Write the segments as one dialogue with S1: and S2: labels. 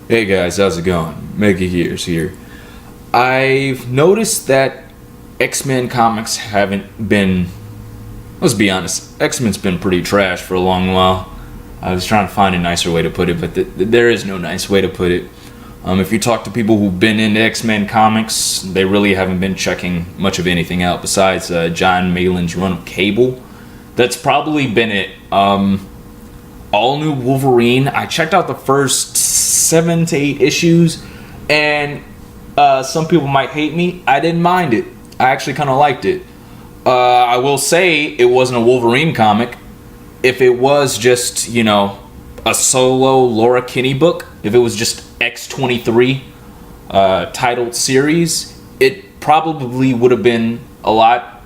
S1: Hey guys, how's it going? Mega Gears here. I've noticed that X-Men comics haven't been, let's be honest, X-Men's been pretty trash for a long while. I was trying to find a nicer way to put it, but there is no nice way to put it. If you talk to people who've been into X-Men comics, they really haven't been checking much of anything out besides John Maylin's run of Cable. That's probably been it. All new Wolverine. I checked out the first 7 to 8 issues, and some people might hate me. I didn't mind it. I actually kind of liked it. I will say it wasn't a Wolverine comic. If it was just, a solo Laura Kinney book, if it was just X-23 titled series, it probably would have been a lot,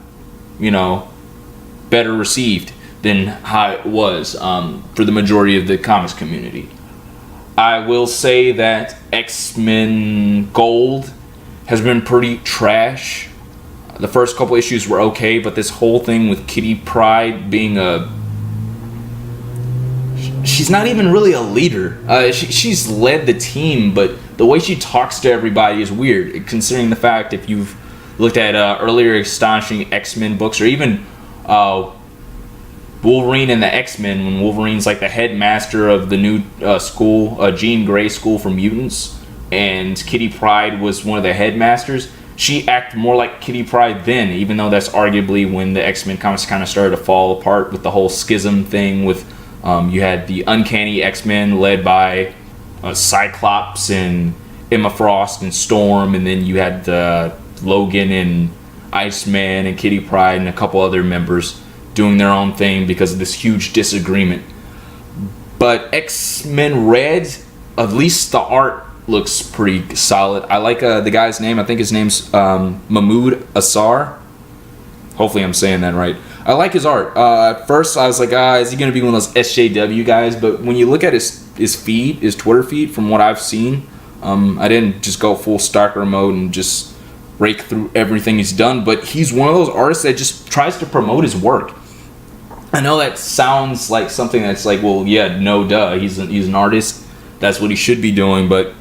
S1: better received than how it was for the majority of the comics community. I will say that X-Men Gold has been pretty trash. The first couple issues were okay, but this whole thing with Kitty Pryde being she's not even really a leader. She's led the team, but the way she talks to everybody is weird, considering the fact if you've looked at earlier astonishing X-Men books, or even Wolverine and the X-Men, when Wolverine's like the headmaster of the new school, Jean Grey School for Mutants, and Kitty Pryde was one of the headmasters. She acted more like Kitty Pryde then, even though that's arguably when the X-Men comics kind of started to fall apart with the whole schism thing with you had the Uncanny X-Men led by Cyclops and Emma Frost and Storm, and then you had Logan and Iceman and Kitty Pryde and a couple other members doing their own thing because of this huge disagreement. But X-Men Red, at least the art looks pretty solid. I like the guy's name. I think his name's Mahmoud Assar. Hopefully I'm saying that right. I like his art. At first I was like, is he going to be one of those SJW guys? But when you look at his feed, his Twitter feed, from what I've seen, I didn't just go full stalker mode and just rake through everything he's done. But he's one of those artists that just tries to promote his work. I know that sounds like something that's like, well, yeah, no duh. He's an artist. That's what he should be doing. But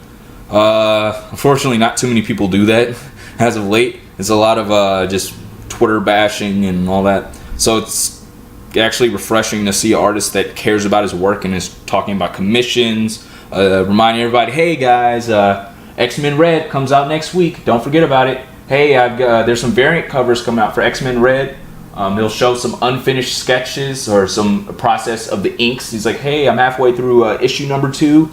S1: unfortunately, not too many people do that as of late. It's a lot of just Twitter bashing and all that. So it's actually refreshing to see an artist that cares about his work and is talking about commissions, reminding everybody, hey guys, X-Men Red comes out next week. Don't forget about it. Hey, there's some variant covers coming out for X-Men Red. He'll show some unfinished sketches or some process of the inks. He's like, hey, I'm halfway through issue number 2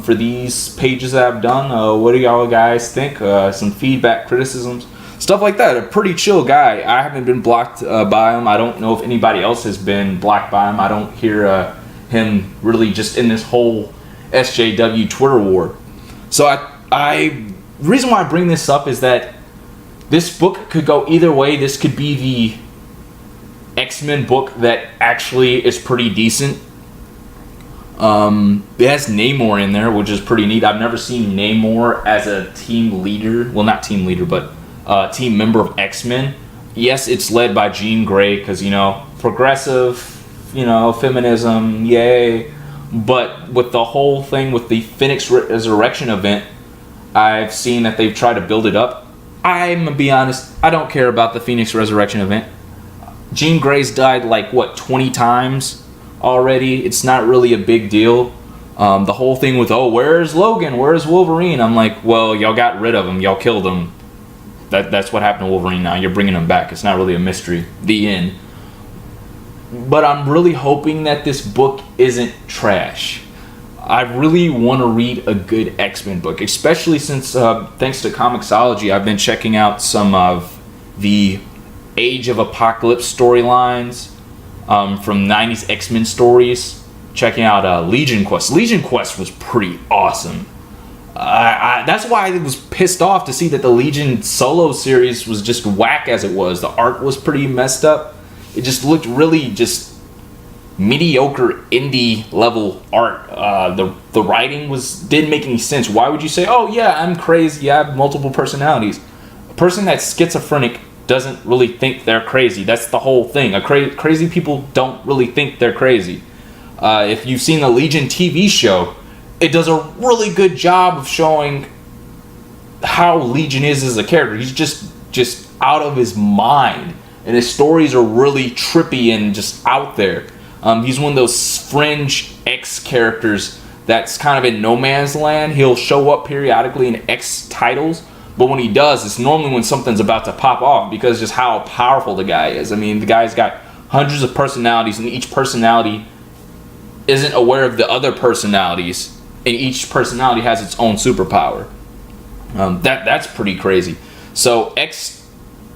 S1: for these pages that I've done. What do y'all guys think? Some feedback, criticisms, stuff like that. A pretty chill guy. I haven't been blocked by him. I don't know if anybody else has been blocked by him. I don't hear him really just in this whole SJW Twitter war. So the reason why I bring this up is that this book could go either way. This could be the X-Men book that actually is pretty decent. It has Namor in there, which is pretty neat. I've never seen Namor as a team leader. Well, not team leader, but team member of X-Men. Yes, it's led by Jean Grey because, progressive, feminism, yay. But with the whole thing with the Phoenix Resurrection event, I've seen that they've tried to build it up. I'm going to be honest, I don't care about the Phoenix Resurrection event. Jean Grey's died 20 times already. It's not really a big deal. The whole thing with, where's Logan? Where's Wolverine? I'm like, well, y'all got rid of him. Y'all killed him. That's what happened to Wolverine now. You're bringing him back. It's not really a mystery. The end. But I'm really hoping that this book isn't trash. I really want to read a good X-Men book, especially since, thanks to Comixology, I've been checking out some of the Age of Apocalypse storylines from 90s X-Men stories. Checking out Legion Quest. Legion Quest was pretty awesome. That's why I was pissed off to see that the Legion solo series was just whack as it was. The art was pretty messed up. It just looked really just mediocre indie level art. The writing didn't make any sense. Why would you say, oh yeah, I'm crazy, I have multiple personalities? A person that's schizophrenic doesn't really think they're crazy. That's the whole thing. Crazy people don't really think they're crazy. If you've seen the Legion TV show, it does a really good job of showing how Legion is as a character. He's just out of his mind, and his stories are really trippy and just out there. He's one of those fringe X characters that's kind of in no man's land. He'll show up periodically in X titles, but when he does, it's normally when something's about to pop off, because just how powerful the guy is. I mean, the guy's got hundreds of personalities, and each personality isn't aware of the other personalities, and each personality has its own superpower. That's pretty crazy. So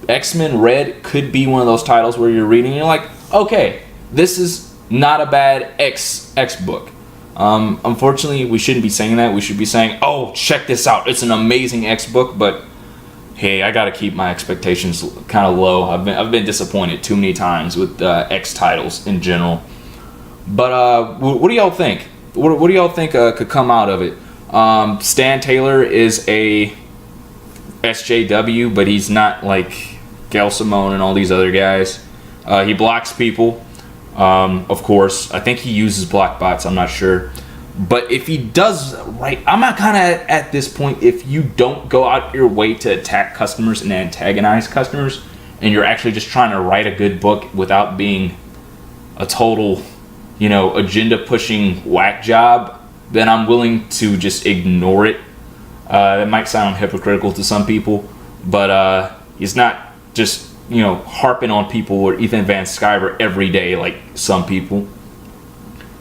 S1: X-Men Red could be one of those titles where you're reading and you're like, okay, this is not a bad X book. Unfortunately, we shouldn't be saying that. We should be saying, oh, check this out, it's an amazing X book. But hey, I gotta keep my expectations kind of low. I've been disappointed too many times with X titles in general. But what do y'all think? What do y'all think could come out of it? Stan Taylor is a SJW, but he's not like Gail Simone and all these other guys. He blocks people, of course. I think he uses block bots, I'm not sure. But if he does right, I'm not kind of at this point, if you don't go out your way to attack customers and antagonize customers, and you're actually just trying to write a good book without being a total, agenda pushing whack job, then I'm willing to just ignore it. That might sound hypocritical to some people, but he's not just harping on people or Ethan Van Sciver every day like some people.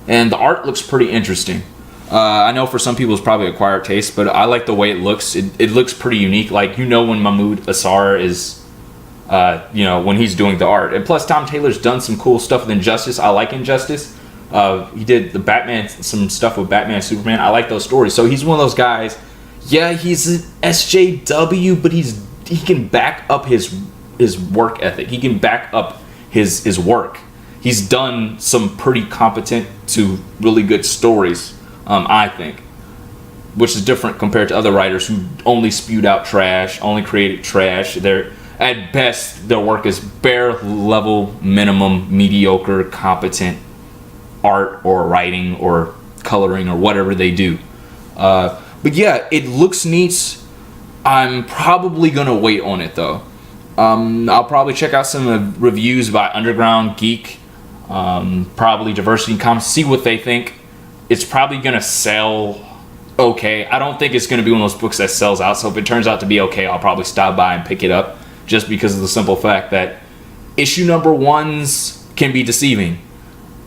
S1: And the art looks pretty interesting. I know for some people it's probably acquired taste, but I like the way it looks. It looks pretty unique. Like, when Mahmoud Asar is, when he's doing the art. And plus, Tom Taylor's done some cool stuff with Injustice. I like Injustice. He did some stuff with Batman and Superman. I like those stories. So he's one of those guys. Yeah, he's an SJW, but he can back up his work ethic. He can back up his work. He's done some pretty competent to really good stories, I think, which is different compared to other writers who only spewed out trash, only created trash. At best, their work is bare level, minimum, mediocre, competent art or writing or coloring or whatever they do. But yeah, it looks neat. I'm probably gonna wait on it though. I'll probably check out some reviews by Underground Geek, probably Diversity Comics, see what they think. It's probably gonna sell okay. I don't think it's gonna be one of those books that sells out, so if it turns out to be okay, I'll probably stop by and pick it up, just because of the simple fact that issue number 1s can be deceiving.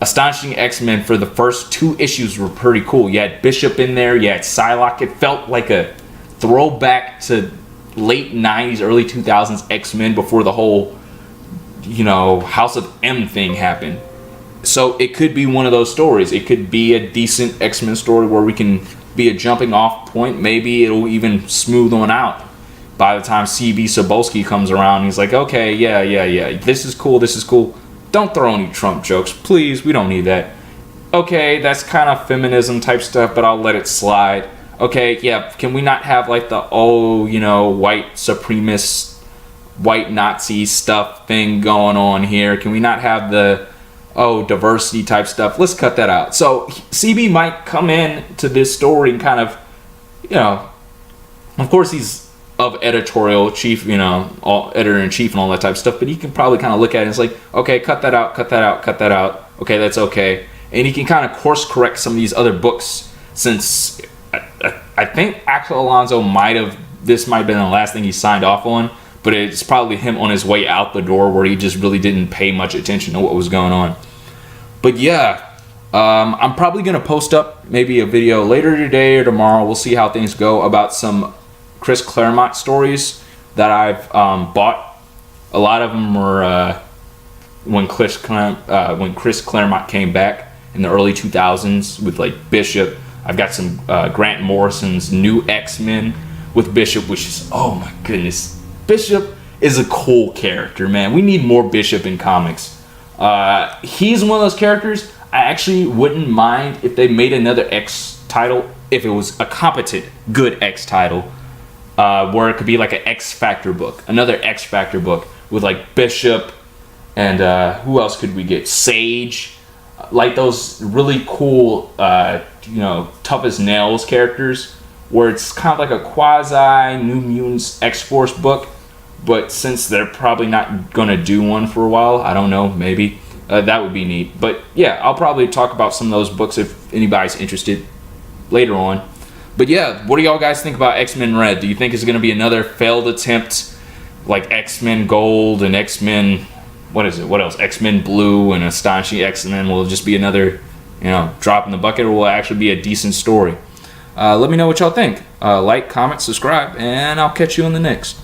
S1: Astonishing X-Men for the first 2 issues were pretty cool. You had Bishop in there, you had Psylocke. It felt like a throwback to late 90s, early 2000s X-Men before the whole, House of M thing happened. So it could be one of those stories. It could be a decent X-Men story where we can be a jumping off point. Maybe it'll even smooth on out by the time C.B. Sobolski comes around. He's like, okay, yeah, this is cool. Don't throw any Trump jokes, please. We don't need that. Okay, that's kind of feminism type stuff, but I'll let it slide. Okay, yeah, can we not have like the, white supremacist, white Nazi stuff thing going on here? Can we not have the, diversity type stuff? Let's cut that out. So CB might come in to this story and kind of, of course he's of editorial chief, all editor-in-chief and all that type of stuff, but he can probably kind of look at it and it's like, okay, cut that out. Okay, that's okay. And he can kind of course correct some of these other books, since I think Axel Alonso this might have been the last thing he signed off on, but it's probably him on his way out the door where he just really didn't pay much attention to what was going on. But yeah, I'm probably going to post up maybe a video later today or tomorrow. We'll see how things go about some Chris Claremont stories that I've bought. A lot of them were when Chris Claremont came back in the early 2000s with like Bishop. I've got some Grant Morrison's New X-Men with Bishop, which is, oh my goodness, Bishop is a cool character, man. We need more Bishop in comics. He's one of those characters I actually wouldn't mind if they made another X title, if it was a competent, good X title, where it could be like an X Factor book, another X Factor book with like Bishop and who else could we get? Sage, like those really cool, tough as nails characters, where it's kind of like a quasi New Mutants X-Force book, but since they're probably not gonna do one for a while, I don't know, maybe that would be neat. But yeah, I'll probably talk about some of those books if anybody's interested later on. But yeah, what do y'all guys think about X-Men Red? Do you think it's gonna be another failed attempt like X-Men Gold and X-Men, what is it? What else? X-Men Blue and Astonishing X-Men will just be another, drop in the bucket, or will it actually be a decent story? Let me know what y'all think. Like, comment, subscribe, and I'll catch you on the next.